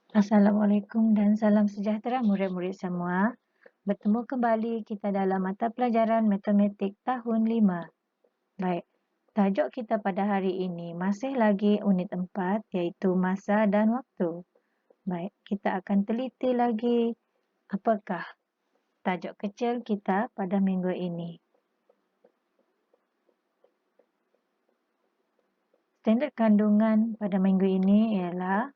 Assalamualaikum dan salam sejahtera murid-murid semua. Bertemu kembali kita dalam mata pelajaran Matematik tahun 5. Baik, tajuk kita pada hari ini masih lagi unit 4 iaitu masa dan waktu. Baik, kita akan teliti lagi apakah tajuk kecil kita pada minggu ini. Standard kandungan pada minggu ini ialah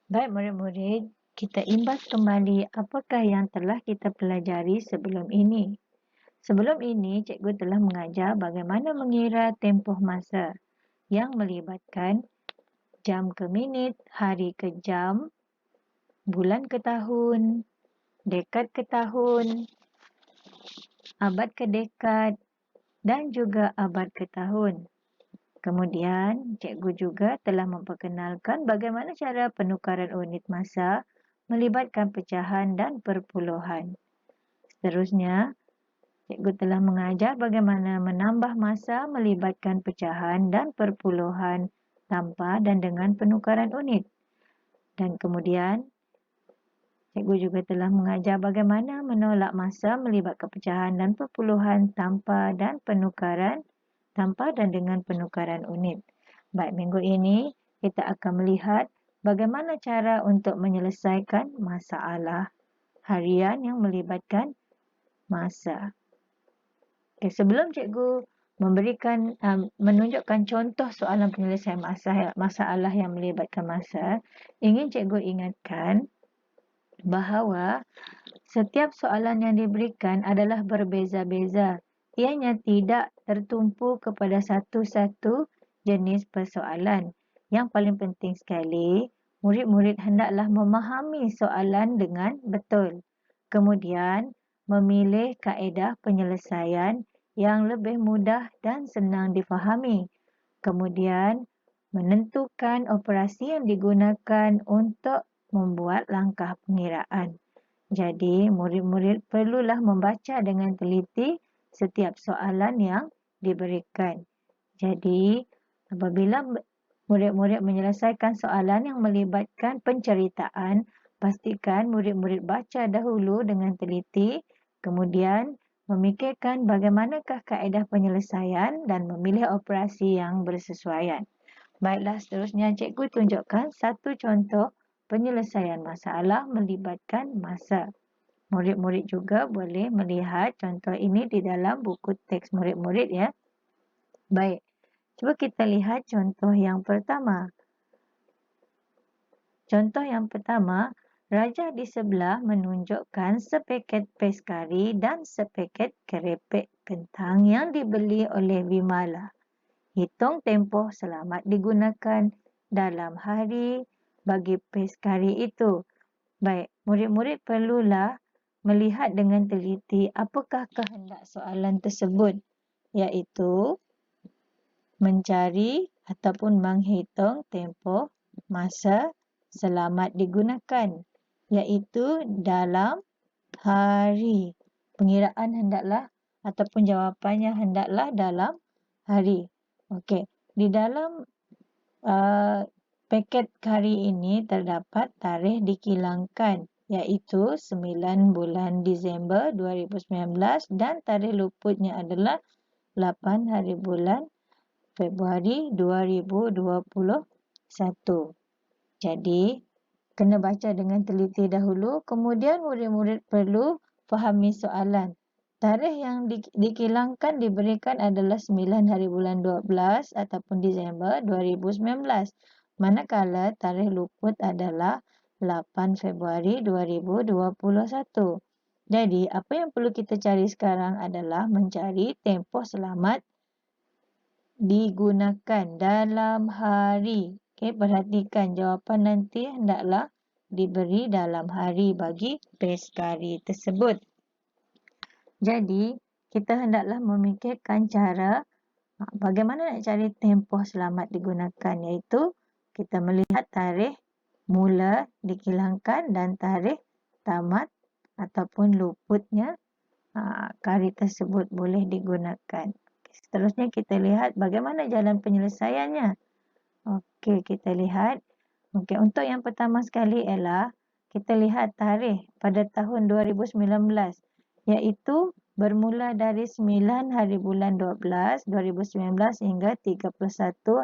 baik murid-murid, kita imbas kembali apakah yang telah kita pelajari sebelum ini. Sebelum ini, cikgu telah mengajar bagaimana mengira tempoh masa yang melibatkan jam ke minit, hari ke jam, bulan ke tahun, dekad ke tahun, abad ke dekad dan juga abad ke tahun. Kemudian, cikgu juga telah memperkenalkan bagaimana cara penukaran unit masa melibatkan pecahan dan perpuluhan. Seterusnya, cikgu telah mengajar bagaimana menambah masa melibatkan pecahan dan perpuluhan tanpa dan dengan penukaran unit. Dan kemudian, cikgu juga telah mengajar bagaimana menolak masa melibatkan pecahan dan perpuluhan tanpa dan dengan penukaran unit. Baik, minggu ini kita akan melihat bagaimana cara untuk menyelesaikan masalah harian yang melibatkan masa. Okay, sebelum cikgu menunjukkan contoh soalan penyelesaian masalah yang melibatkan masa, ingin cikgu ingatkan bahawa setiap soalan yang diberikan adalah berbeza-beza. Ianya tidak tertumpu kepada satu-satu jenis persoalan. Yang paling penting sekali, murid-murid hendaklah memahami soalan dengan betul. Kemudian, memilih kaedah penyelesaian yang lebih mudah dan senang difahami. Kemudian, menentukan operasi yang digunakan untuk membuat langkah pengiraan. Jadi, murid-murid perlulah membaca dengan teliti setiap soalan yang diberikan. Jadi, apabila murid-murid menyelesaikan soalan yang melibatkan penceritaan, pastikan murid-murid baca dahulu dengan teliti, kemudian memikirkan bagaimanakah kaedah penyelesaian dan memilih operasi yang bersesuaian. Baiklah, seterusnya cikgu tunjukkan satu contoh penyelesaian masalah melibatkan masa. Murid-murid juga boleh melihat contoh ini di dalam buku teks murid-murid ya. Baik, cuba kita lihat contoh yang pertama. Contoh yang pertama, raja di sebelah menunjukkan sepaket pes kari dan sepaket kerepek kentang yang dibeli oleh Vimala. Hitung tempoh selamat digunakan dalam hari bagi pes kari itu. Baik, murid-murid perlulah melihat dengan teliti apakah kehendak soalan tersebut, iaitu mencari ataupun menghitung tempoh masa selamat digunakan, iaitu dalam hari. Pengiraan hendaklah ataupun jawapannya hendaklah dalam hari. Okey, di dalam paket kari ini terdapat tarikh dikilangkan iaitu 9 bulan Disember 2019 dan tarikh luputnya adalah 8 hari bulan Februari 2021. Jadi, kena baca dengan teliti dahulu, kemudian murid-murid perlu fahami soalan. Tarikh yang dikilangkan diberikan adalah 9 hari bulan 12 ataupun Disember 2019. Manakala tarikh luput adalah 8 Februari 2021. Jadi, apa yang perlu kita cari sekarang adalah mencari tempoh selamat digunakan dalam hari. Okey, perhatikan jawapan nanti hendaklah diberi dalam hari bagi pes kari tersebut. Jadi, kita hendaklah memikirkan cara bagaimana nak cari tempoh selamat digunakan, iaitu kita melihat tarikh mula dikilangkan dan tarikh tamat ataupun luputnya kari tersebut boleh digunakan. Seterusnya kita lihat bagaimana jalan penyelesaiannya. Okey, kita lihat. Okey, untuk yang pertama sekali ialah kita lihat tarikh pada tahun 2019, iaitu bermula dari 9 hari bulan 12 2019 hingga 31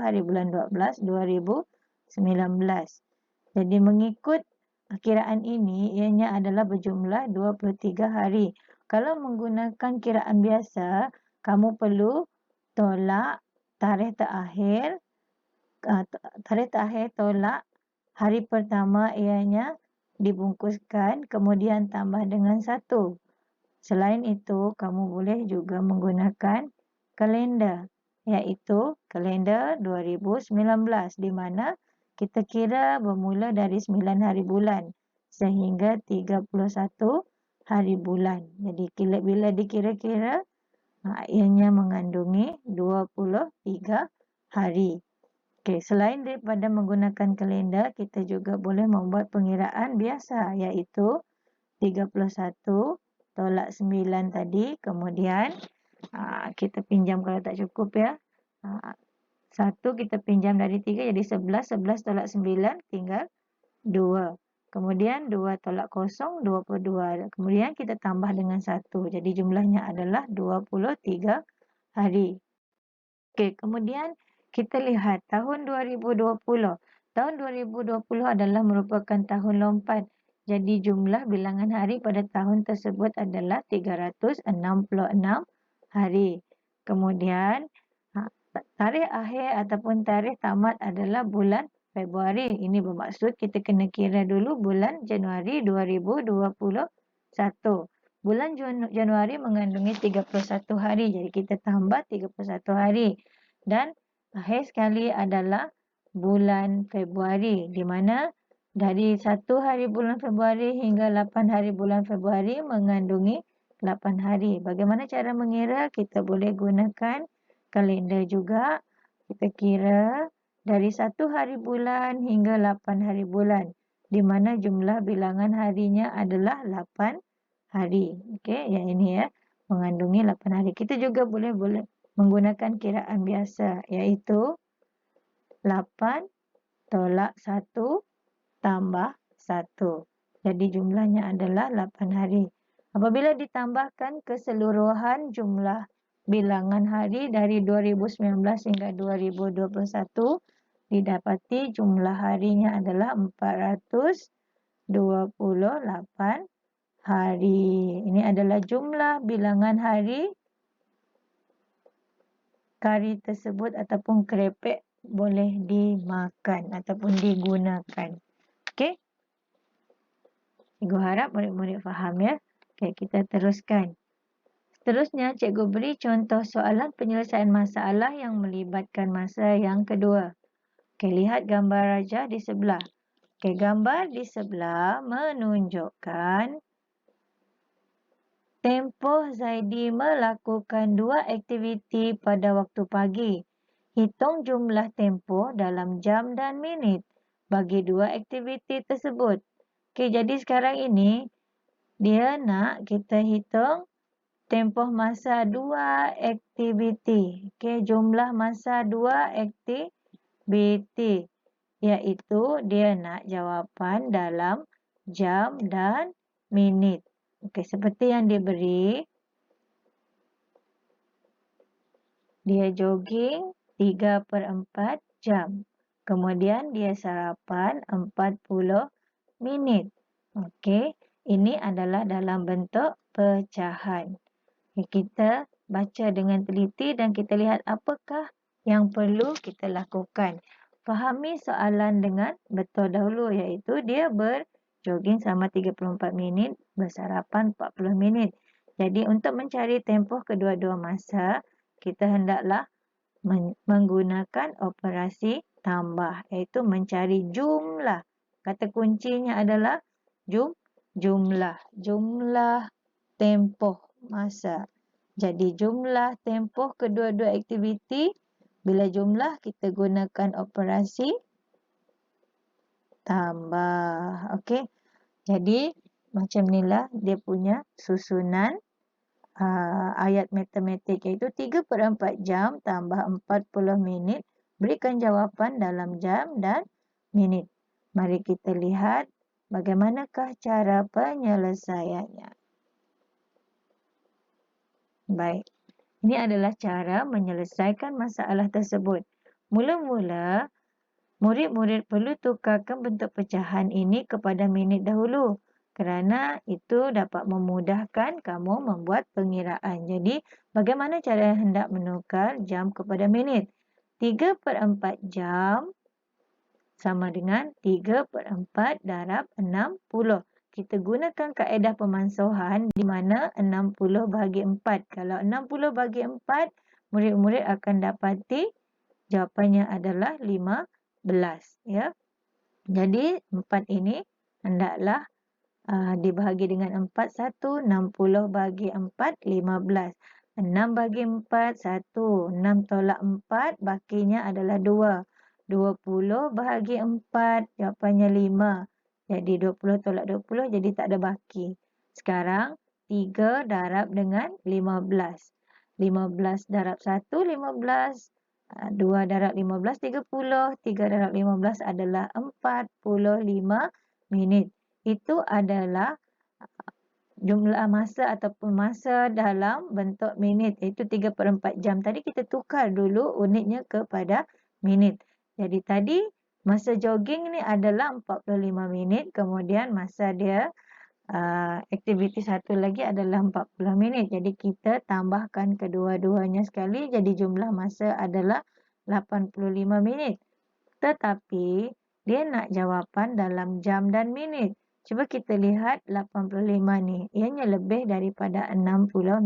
hari bulan 12 2019. Jadi mengikut kiraan ini ianya adalah berjumlah 23 hari. Kalau menggunakan kiraan biasa, kamu perlu tolak tarikh terakhir tolak hari pertama ianya dibungkuskan kemudian tambah dengan 1. Selain itu, kamu boleh juga menggunakan kalender, iaitu kalender 2019 di mana kita kira bermula dari 9 hari bulan sehingga 31 hari bulan. Jadi bila dikira-kira, ianya mengandungi 23 hari. Okey, selain daripada menggunakan kalender, kita juga boleh membuat pengiraan biasa, iaitu 31 tolak 9 tadi, kemudian kita pinjam kalau tak cukup ya. 1 kita pinjam dari 3 jadi 11, 11 tolak 9 tinggal 2. Kemudian 2 tolak 0, 22. Kemudian kita tambah dengan 1. Jadi jumlahnya adalah 23 hari. Okey, kemudian kita lihat tahun 2020. Tahun 2020 adalah merupakan tahun lompat. Jadi jumlah bilangan hari pada tahun tersebut adalah 366 hari. Kemudian tarikh akhir ataupun tarikh tamat adalah bulan Februari. Ini bermaksud kita kena kira dulu bulan Januari 2021. Bulan Januari mengandungi 31 hari. Jadi kita tambah 31 hari. Dan akhir sekali adalah bulan Februari, di mana dari 1 hari bulan Februari hingga 8 hari bulan Februari mengandungi 8 hari. Bagaimana cara mengira? Kita boleh gunakan kalender juga. Kita kira dari 1 hari bulan hingga 8 hari bulan, di mana jumlah bilangan harinya adalah 8 hari. Okey, yang ini ya, mengandungi 8 hari. Kita juga boleh menggunakan kiraan biasa, iaitu 8 tolak 1 tambah 1. Jadi jumlahnya adalah 8 hari. Apabila ditambahkan keseluruhan jumlah bilangan hari dari 2019 hingga 2021, didapati jumlah harinya adalah 428 hari. Ini adalah jumlah bilangan hari kari tersebut ataupun kerepek boleh dimakan ataupun digunakan. Okey? Cikgu harap murid-murid faham ya. Okey, kita teruskan. Seterusnya, cikgu beri contoh soalan penyelesaian masalah yang melibatkan masa yang kedua. Okey, lihat gambar raja di sebelah. Okey, gambar di sebelah menunjukkan tempoh Zaidi melakukan 2 aktiviti pada waktu pagi. Hitung jumlah tempoh dalam jam dan minit bagi 2 aktiviti tersebut. Okey, jadi sekarang ini dia nak kita hitung tempoh masa 2 aktiviti. Okey, jumlah masa 2 aktiviti, iaitu dia nak jawapan dalam jam dan minit. Okey, seperti yang diberi. Dia jogging 3/4 jam. Kemudian dia sarapan 40 minit. Okey, ini adalah dalam bentuk pecahan. Kita baca dengan teliti dan kita lihat apakah yang perlu kita lakukan. Fahami soalan dengan betul dahulu, iaitu dia berjogging selama 34 minit, bersarapan 40 minit. Jadi untuk mencari tempoh kedua-dua masa, kita hendaklah menggunakan operasi tambah, iaitu mencari jumlah. Kata kuncinya adalah jumlah tempoh masa. Jadi jumlah tempoh kedua-dua aktiviti, bila jumlah kita gunakan operasi tambah. Okey. Jadi macam inilah dia punya susunan ayat matematik, iaitu 3/4 jam tambah 40 minit. Berikan jawapan dalam jam dan minit. Mari kita lihat bagaimanakah cara penyelesaiannya. Baik. Ini adalah cara menyelesaikan masalah tersebut. Mula-mula, murid-murid perlu tukarkan bentuk pecahan ini kepada minit dahulu, kerana itu dapat memudahkan kamu membuat pengiraan. Jadi, bagaimana cara hendak menukar jam kepada minit? 3/4 jam sama dengan 3/4 darab 60. Kita gunakan kaedah pemansuhan di mana 60 bahagi 4. Kalau 60 bahagi 4, murid-murid akan dapati jawapannya adalah 15. Ya. Jadi 4 ini hendaklah dibahagi dengan 4. 1, 60 bahagi 4, 15. 6 bahagi 4, 1. 6 tolak 4, bakinya adalah 2. 20 bahagi 4, jawapannya 5. Jadi 20 tolak 20, jadi tak ada baki. Sekarang 3 darab dengan 15. 15 darab 1, 15. 2 darab 15, 30. 3 darab 15 adalah 45 minit. Itu adalah jumlah masa ataupun masa dalam bentuk minit, iaitu 3/4 jam. Tadi kita tukar dulu unitnya kepada minit. Jadi tadi masa jogging ni adalah 45 minit. Kemudian masa dia aktiviti satu lagi adalah 40 minit. Jadi kita tambahkan kedua-duanya sekali. Jadi jumlah masa adalah 85 minit. Tetapi dia nak jawapan dalam jam dan minit. Cuba kita lihat 85 ni. Ianya lebih daripada 60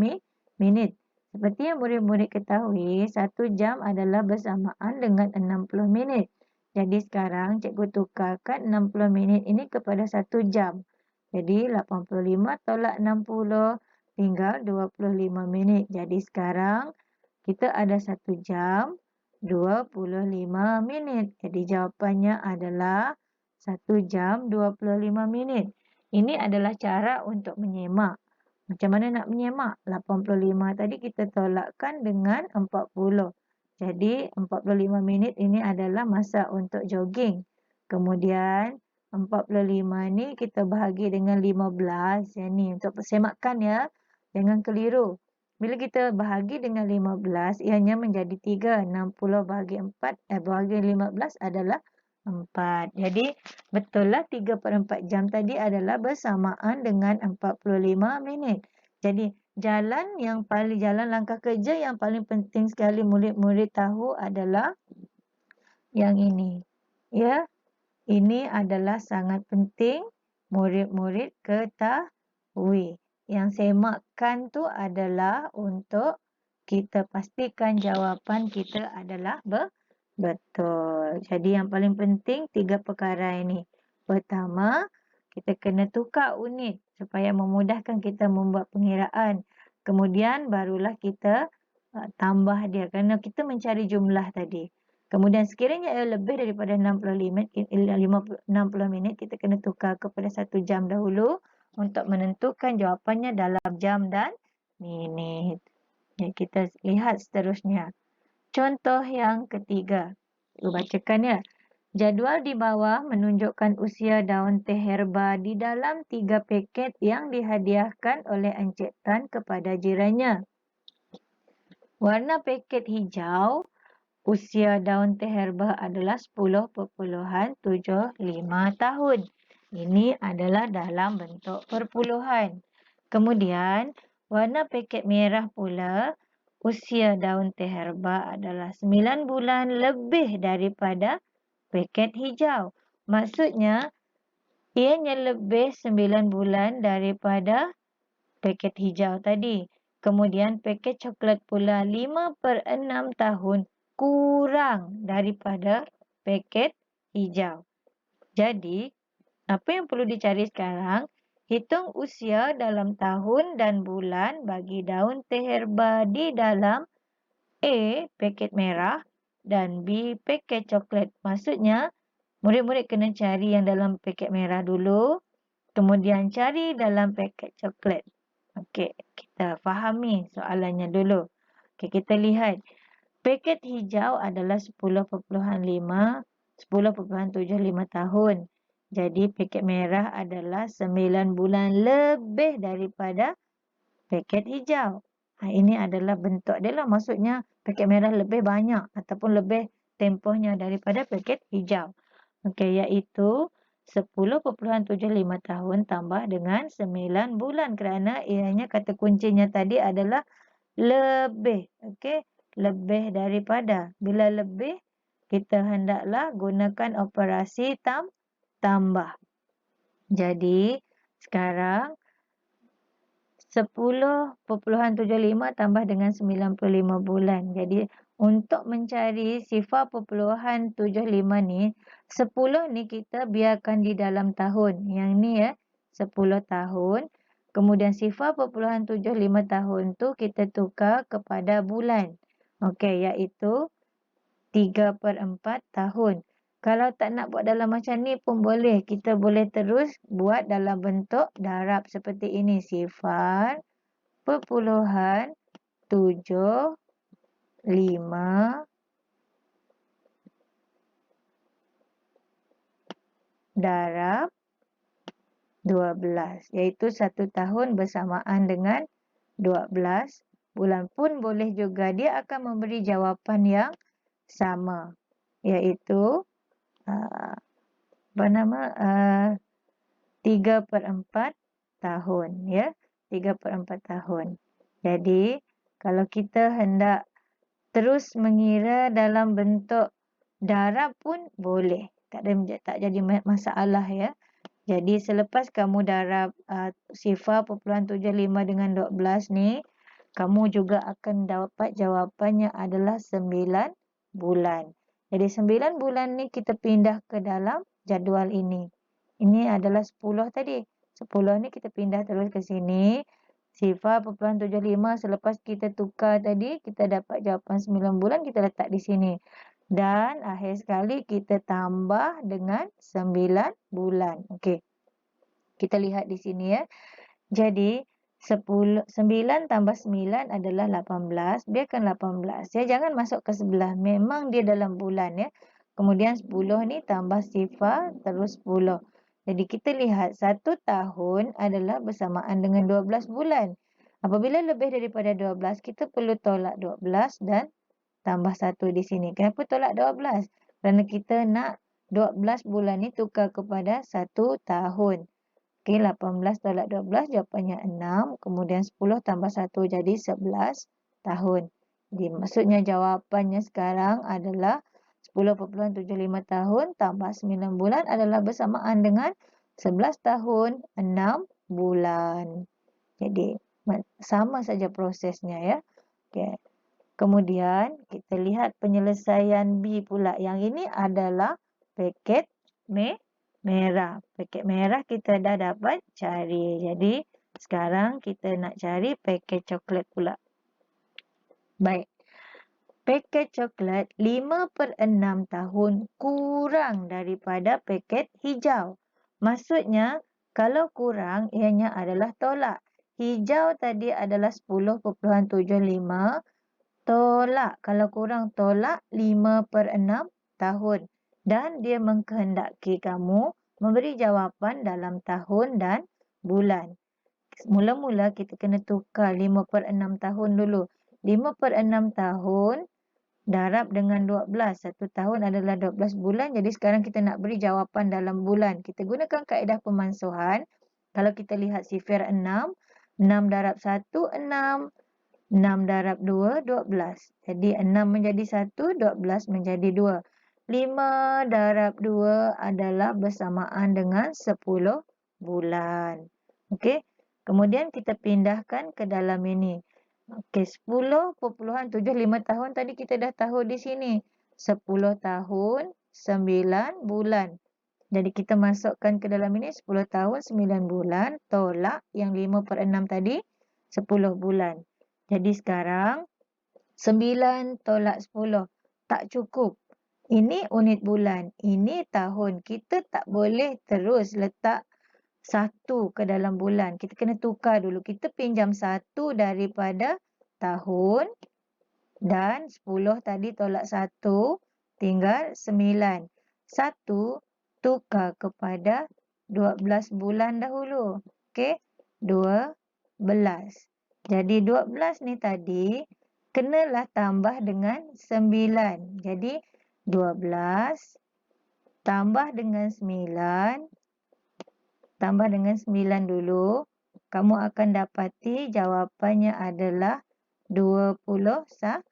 minit. Seperti yang murid-murid ketahui, 1 jam adalah bersamaan dengan 60 minit. Jadi sekarang cikgu tukarkan 60 minit ini kepada 1 jam. Jadi 85 tolak 60 tinggal 25 minit. Jadi sekarang kita ada 1 jam 25 minit. Jadi jawapannya adalah 1 jam 25 minit. Ini adalah cara untuk menyemak. Macam mana nak menyemak? 85 tadi kita tolakkan dengan 40. Jadi 45 minit ini adalah masa untuk jogging. Kemudian 45 ni kita bahagi dengan 15. Yang ni untuk persemakan ya. Jangan keliru. Bila kita bahagi dengan 15, ianya menjadi 3. 60 bahagi 4, bahagi 15 adalah 4. Jadi, betul lah 3/4 jam tadi adalah bersamaan dengan 45 minit. Jadi, jalan langkah kerja yang paling penting sekali murid-murid tahu adalah yang ini. Ya, ini adalah sangat penting murid-murid ketahui. Yang semakan tu adalah untuk kita pastikan jawapan kita adalah betul. Jadi yang paling penting 3 perkara ini. Pertama, kita kena tukar unit supaya memudahkan kita membuat pengiraan. Kemudian barulah kita tambah dia kerana kita mencari jumlah tadi. Kemudian sekiranya lebih daripada 60 minit, kita kena tukar kepada 1 jam dahulu untuk menentukan jawapannya dalam jam dan minit. Jadi kita lihat seterusnya. Contoh yang ketiga. Saya bacakan ya. Jadual di bawah menunjukkan usia daun teh herba di dalam 3 paket yang dihadiahkan oleh Encik Tan kepada jirannya. Warna paket hijau, usia daun teh herba adalah 10.75 tahun. Ini adalah dalam bentuk perpuluhan. Kemudian, warna paket merah pula, usia daun teh herba adalah 9 bulan lebih daripada paket hijau. Maksudnya, ianya lebih 9 bulan daripada paket hijau tadi. Kemudian paket coklat pula 5/6 tahun kurang daripada paket hijau. Jadi, apa yang perlu dicari sekarang? Hitung usia dalam tahun dan bulan bagi daun teh herba di dalam A. Paket merah dan B. Paket coklat. Maksudnya, murid-murid kena cari yang dalam paket merah dulu, kemudian cari dalam paket coklat. Okey, kita fahami soalannya dulu. Okey, kita lihat. Paket hijau adalah 10.75 tahun. Jadi, paket merah adalah 9 bulan lebih daripada paket hijau. Ini adalah bentuk dia lah. Maksudnya paket merah lebih banyak ataupun lebih tempohnya daripada paket hijau. Okey, iaitu 10.75 tahun tambah dengan 9 bulan kerana ianya kata kuncinya tadi adalah lebih. Okey, lebih daripada. Bila lebih, kita hendaklah gunakan operasi tambah. Jadi, sekarang 10.75 tambah dengan 95 bulan. Jadi, untuk mencari sifar perpuluhan 75 ni, 10 ni kita biarkan di dalam tahun. Yang ni 10 tahun. Kemudian sifar perpuluhan 75 tahun tu kita tukar kepada bulan. Okey, iaitu 3/4 tahun. Kalau tak nak buat dalam macam ni pun boleh. Kita boleh terus buat dalam bentuk darab seperti ini. Sifar perpuluhan 75 darab 12. Iaitu 1 tahun bersamaan dengan 12 bulan pun boleh juga. Dia akan memberi jawapan yang sama. Iaitu 3/4 tahun. 3/4 tahun. Jadi, kalau kita hendak terus mengira dalam bentuk darab pun boleh. Tak jadi masalah ya. Jadi, selepas kamu darab sifar perpuluhan 75 dengan 12 ni, kamu juga akan dapat jawapannya adalah 9 bulan. Jadi 9 bulan ni kita pindah ke dalam jadual ini. Ini adalah 10 tadi. 10 ni kita pindah terus ke sini. Sifar perpuluhan 75 selepas kita tukar tadi, kita dapat jawapan 9 bulan, kita letak di sini. Dan akhir sekali kita tambah dengan 9 bulan. Okey. Kita lihat di sini ya. Jadi 9 tambah 9 adalah 18. Biarkan 18. Jangan masuk ke sebelah. Memang dia dalam bulan ya. Kemudian 10 ni tambah sifar terus 10. Jadi kita lihat 1 tahun adalah bersamaan dengan 12 bulan. Apabila lebih daripada 12, kita perlu tolak 12 dan tambah 1 di sini. Kenapa tolak 12? Kerana kita nak 12 bulan ni tukar kepada 1 tahun. Okey, 18 tolak 12 jawapannya 6. Kemudian 10 tambah 1 jadi 11 tahun. Jadi maksudnya jawapannya sekarang adalah 10.75 tahun tambah 9 bulan adalah bersamaan dengan 11 tahun 6 bulan. Jadi sama saja prosesnya ya. Okey. Kemudian kita lihat penyelesaian B pula. Yang ini adalah paket merah. Paket merah kita dah dapat cari. Jadi sekarang kita nak cari paket coklat pula. Baik. Paket coklat 5/6 tahun kurang daripada paket hijau. Maksudnya kalau kurang ianya adalah tolak. Hijau tadi adalah 10.75. Tolak. Kalau kurang tolak 5/6 tahun. Dan dia mengkehendaki kamu memberi jawapan dalam tahun dan bulan. Mula-mula kita kena tukar 5/6 tahun dulu. 5/6 tahun darab dengan 12. 1 tahun adalah 12 bulan. Jadi sekarang kita nak beri jawapan dalam bulan. Kita gunakan kaedah pemansuhan. Kalau kita lihat sifar 6. 6 darab 1, 6. 6 darab 2, 12. Jadi 6 menjadi 1, 12 menjadi 2. 5 darab 2 adalah bersamaan dengan 10 bulan. Okey. Kemudian kita pindahkan ke dalam ini. Okey, 10.75 tahun tadi kita dah tahu di sini. 10 tahun, 9 bulan. Jadi kita masukkan ke dalam ini 10 tahun 9 bulan. Tolak yang 5/6 tadi 10 bulan. Jadi sekarang 9 tolak 10. Tak cukup. Ini unit bulan. Ini tahun. Kita tak boleh terus letak 1 ke dalam bulan. Kita kena tukar dulu. Kita pinjam 1 daripada tahun. Dan 10 tadi tolak 1. Tinggal 9. 1 tukar kepada 12 bulan dahulu. Okey. 12. Jadi 12 ni tadi kenalah tambah dengan 9. Jadi 12 tambah dengan 9. Tambah dengan 9 dulu. Kamu akan dapati jawapannya adalah 21.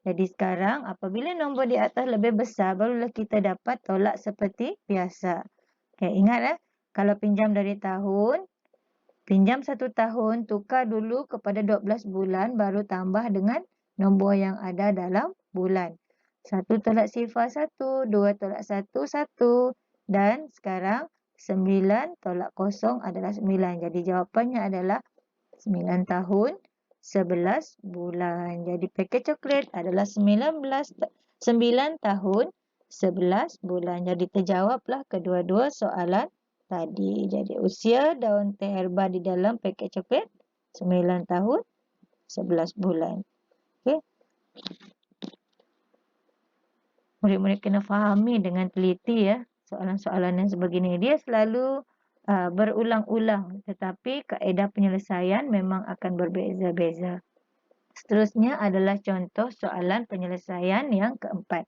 Jadi sekarang apabila nombor di atas lebih besar, barulah kita dapat tolak seperti biasa. Okay, ingat kalau pinjam dari tahun, pinjam 1 tahun, tukar dulu kepada 12 bulan, baru tambah dengan nombor yang ada dalam bulan. 1 tolak 0, 1. 2 tolak 1, 1. Dan sekarang 9 tolak 0 adalah 9. Jadi jawapannya adalah 9 tahun 11 bulan. Jadi paket coklat adalah 9 tahun 11 bulan. Jadi terjawablah kedua-dua soalan tadi. Jadi usia daun teh herba di dalam paket coklat 9 tahun 11 bulan. Okey. Murid-murid kena fahami dengan teliti ya soalan-soalan yang sebegini. Dia selalu berulang-ulang, tetapi kaedah penyelesaian memang akan berbeza-beza. Seterusnya adalah contoh soalan penyelesaian yang keempat.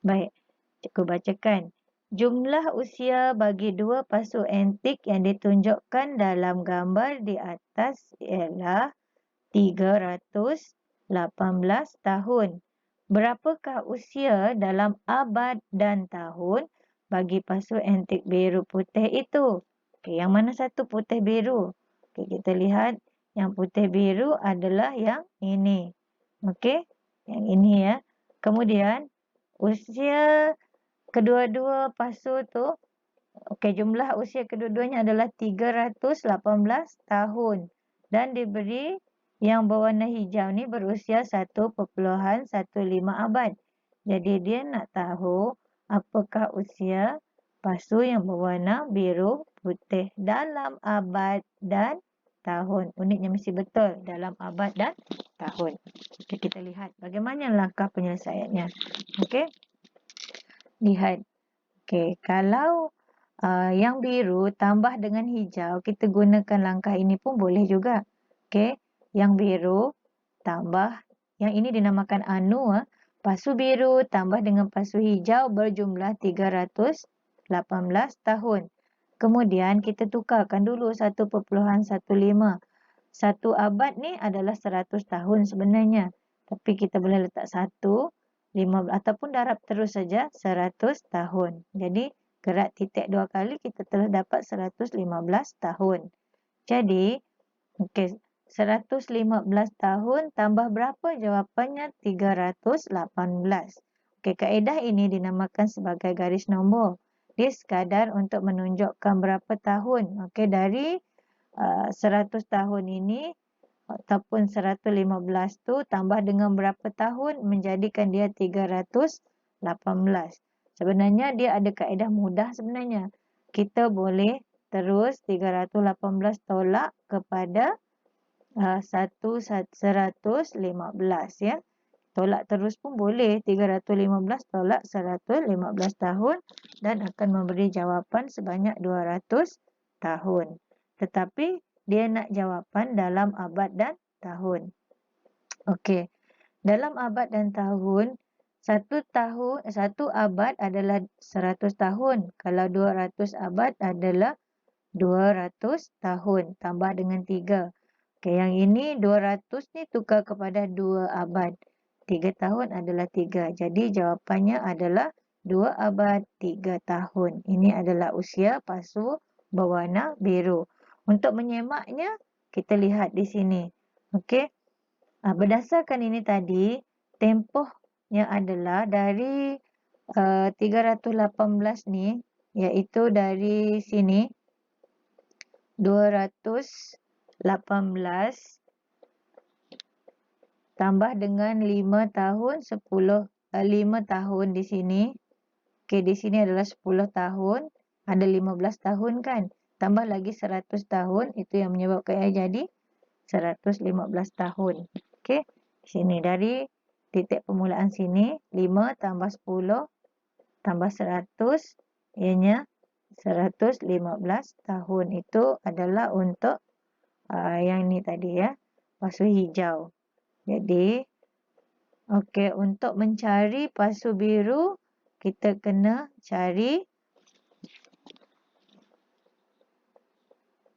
Baik, cikgu bacakan. Jumlah usia bagi dua pasu antik yang ditunjukkan dalam gambar di atas ialah 318 tahun. Berapakah usia dalam abad dan tahun bagi pasu antik biru putih itu? Okey, yang mana satu putih biru? Okey, kita lihat yang putih biru adalah yang ini. Okey, yang ini ya. Kemudian usia kedua-dua pasu tu, okey, jumlah usia kedua-duanya adalah 318 tahun dan diberi yang berwarna hijau ni berusia 1.15 abad. Jadi dia nak tahu apakah usia pasu yang berwarna biru putih dalam abad dan tahun. Unitnya mesti betul dalam abad dan tahun. Okay, kita lihat bagaimana langkah penyelesaiannya. Okey. Lihat. Okey, kalau yang biru tambah dengan hijau, kita gunakan langkah ini pun boleh juga. Okey. Yang biru tambah, yang ini dinamakan anu, pasu biru tambah dengan pasu hijau berjumlah 318 tahun. Kemudian kita tukarkan dulu 1.15. Satu abad ni adalah 100 tahun sebenarnya. Tapi kita boleh letak 1, 15 ataupun darab terus saja 100 tahun. Jadi gerak titik 2 kali kita telah dapat 115 tahun. Jadi, okey, 115 tahun tambah berapa? Jawapannya 318. Okey, kaedah ini dinamakan sebagai garis nombor. Dia sekadar untuk menunjukkan berapa tahun. Okey, dari 100 tahun ini ataupun 115 tu tambah dengan berapa tahun menjadikan dia 318. Sebenarnya dia ada kaedah mudah sebenarnya. Kita boleh terus 318 tolak kepada 115 ya. Tolak terus pun boleh. 315 tolak 115 tahun dan akan memberi jawapan sebanyak 200 tahun. Tetapi dia nak jawapan dalam abad dan tahun. Okey. Dalam abad dan tahun, satu abad adalah 100 tahun. Kalau 200 abad adalah 200 tahun. Tambah dengan 3. Okey, yang ini 200 ni tukar kepada 2 abad. 3 tahun adalah 3. Jadi jawapannya adalah 2 abad 3 tahun. Ini adalah usia pasu berwarna biru. Untuk menyemaknya, kita lihat di sini. Okey. Berdasarkan ini tadi, tempohnya adalah dari 318 ni, iaitu dari sini 218 tambah dengan 5 tahun 10 5 tahun di sini. Okey, di sini adalah 10 tahun, ada 15 tahun kan. Tambah lagi 100 tahun, itu yang menyebabkan jadi 115 tahun. Okey, di sini dari titik permulaan sini 5 tambah 10 tambah 100, ianya 115 tahun. Itu adalah untuk yang ni tadi ya, pasu hijau. Jadi, okey, untuk mencari pasu biru, kita kena cari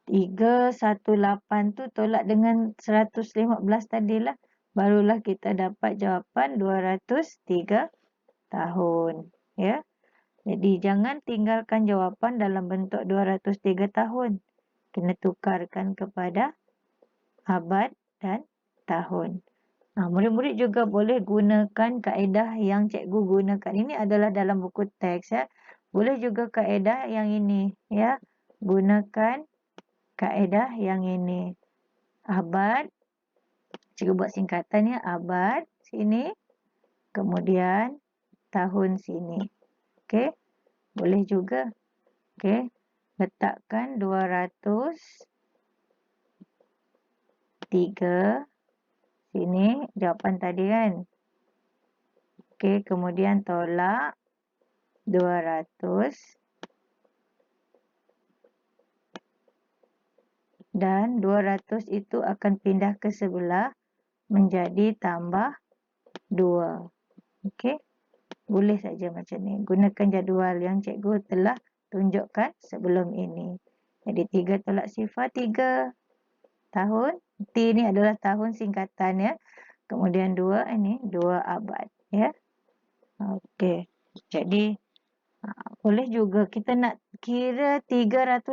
318 tu tolak dengan 115 tadilah. Barulah kita dapat jawapan 203 tahun. Ya. Jadi, jangan tinggalkan jawapan dalam bentuk 203 tahun. Kena tukarkan kepada abad dan tahun. Murid-murid juga boleh gunakan kaedah yang cikgu gunakan. Ini adalah dalam buku teks ya. Boleh juga kaedah yang ini ya. Gunakan kaedah yang ini. Abad. Cikgu buat singkatan ya. Abad sini. Kemudian tahun sini. Okey. Boleh juga. Okey. Letakkan 203 sini jawapan tadi kan. Okey, kemudian tolak 200 dan 200 itu akan pindah ke sebelah menjadi tambah 2. Okey. Boleh saja macam ni. Gunakan jadual yang cikgu telah tunjukkan sebelum ini. Jadi 3 tolak 3 tahun. T ni adalah tahun singkatan ya. Kemudian 2 ini 2 abad ya. Okey. Jadi boleh juga kita nak kira 318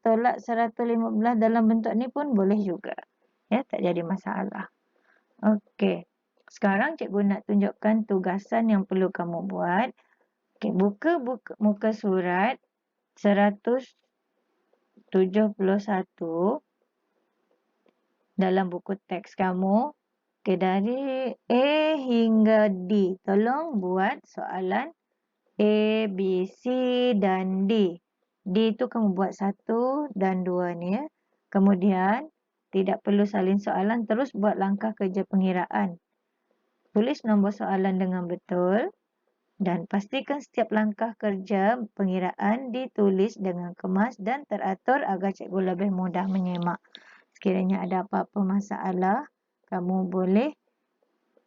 tolak 115 dalam bentuk ni pun boleh juga. Ya, tak jadi masalah. Okey. Sekarang cikgu nak tunjukkan tugasan yang perlu kamu buat. Okey, buka muka surat 171 dalam buku teks kamu. Okey, dari A hingga D. Tolong buat soalan A, B, C dan D. D itu kamu buat 1 dan 2 ni ya. Kemudian, tidak perlu salin soalan, terus buat langkah kerja pengiraan. Tulis nombor soalan dengan betul dan pastikan setiap langkah kerja pengiraan ditulis dengan kemas dan teratur agar cikgu lebih mudah menyemak. Sekiranya ada apa-apa masalah, kamu boleh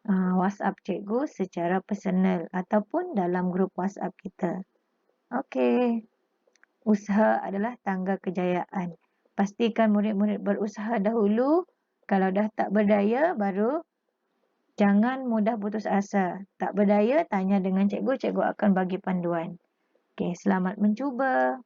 WhatsApp cikgu secara personal ataupun dalam grup WhatsApp kita. Okey. Usaha adalah tangga kejayaan. Pastikan murid-murid berusaha dahulu. Kalau dah tak berdaya, baru jangan mudah putus asa. Tak berdaya, tanya dengan cikgu. Cikgu akan bagi panduan. Okey, selamat mencuba.